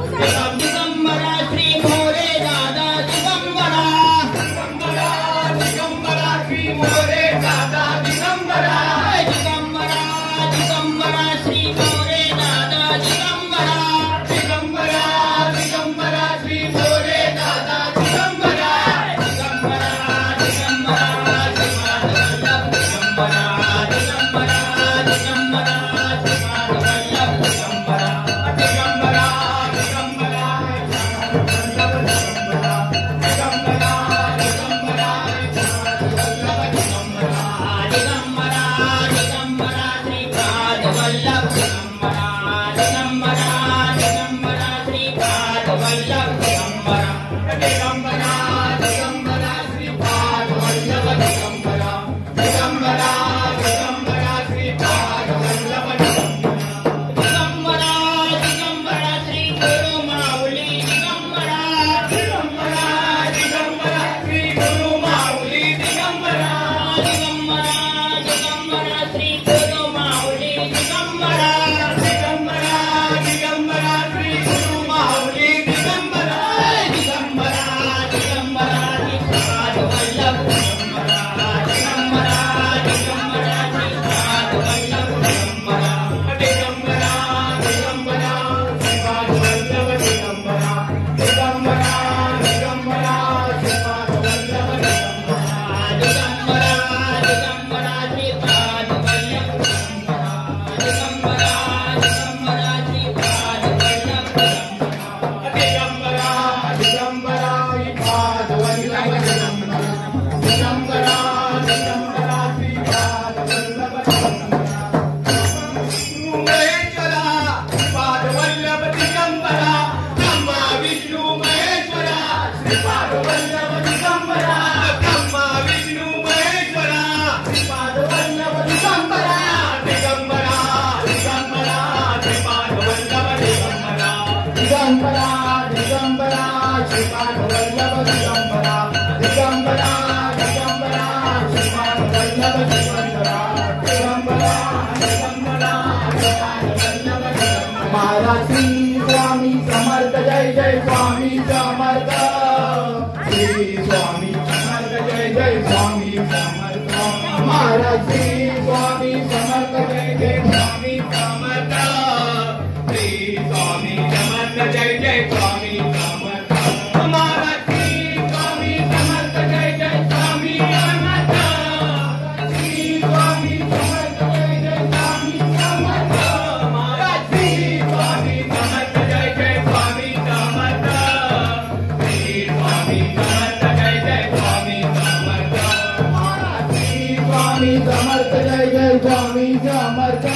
दिगंबरा श्री भोले दादा दिगंबरा दिगंबरा दिगंबरा दिगंबरा श्रीपाद वल्लभ दिगंबरा दिगंबरा दिगंबरा महाराज श्री स्वामी समर्थ जय जय स्वामी समर्थ श्री स्वामी समर्थ जय जय स्वामी समर्थ महाराज श्री स्वामी समर्थ जय जय स्वामी समर्थ श्री स्वामी समर्थ जय जय स्वामी समर्थ महाराज श्री स्वामी समर्थ जय जय स्वामी समर्थ श्री स्वामी समर्थ जय जय स्वामी समर्थ महाराज श्री स्वामी समर्थ जय जय स्वामी समर्थ श्री स्वामी समर्थ जय जय स्वामी समर्थ महाराज श्री स्वामी समर्थ जय जय स्वामी समर्थ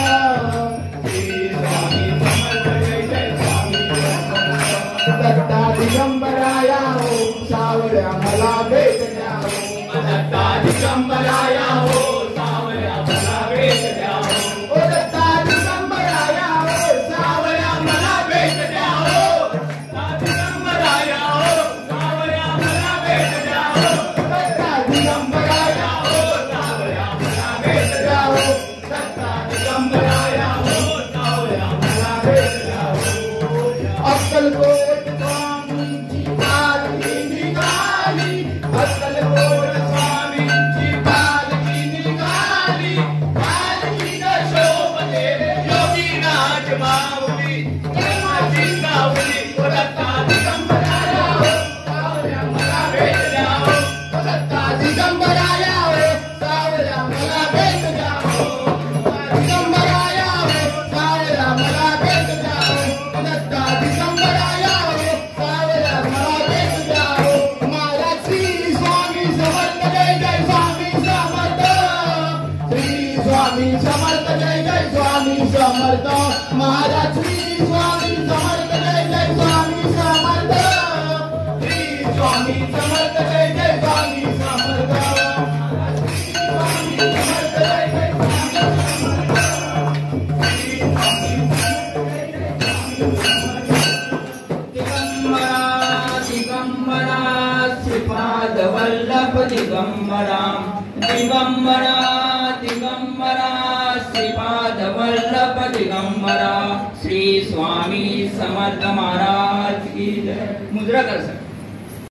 श्री स्वामी समर्थ जय जय स्वामी समर्थ दत्ता दिगंबराया हो सावळ्या मला भेट द्या हो दत्ता दिगंबराया हो सावळ्या मला भेट द्या हो दत्ता दिगंबराया हो सावळ्या मला भेट द्या हो दत्ता दिगंबराया हो सावळ्या मला भेट द्या हो दत्ता दिगंबराया हो सावळ्या मला भेट द्या हो दत्ता दिगंबराया हो सावळ्या मला भेट द्या हो अक्कलकोट स्वामींची पालखी निघाली अक्कलकोट स्वामींची पालखी निघाली पालखीला शोभले योगीनाथ माऊली प्रेमाची सावली दत्ता दिगंबराया हो सावळ्या मला भेट द्या हो दत्ता दिगंबराया हो सावळ्या मला भेट द्या हो दिगंबराया हो सावळ्या मला भेट द्या हो दत्ता दिगंबराया हो सावळ्या मला भेट द्या हो महाराज श्री स्वामी समर्थ जय जय स्वामी समर्थ श्री स्वामी समर्थ जय जय स्वामी समर्थ महाराज श्री स्वामी समर्थ जय जय स्वामी समर्थ श्री स्वामी समर्थ जय जय स्वामी समर्थ स्वामी समर्थ जय जय दिगंबरा दिगंबरा श्रीपाद वल्लभ दिगंबरा दिगंबरा दिगंबरा श्रीपाद वल्लभ दिगंबरा श्री स्वामी समर्थ महाराज की जय। मुद्रा कर सकते।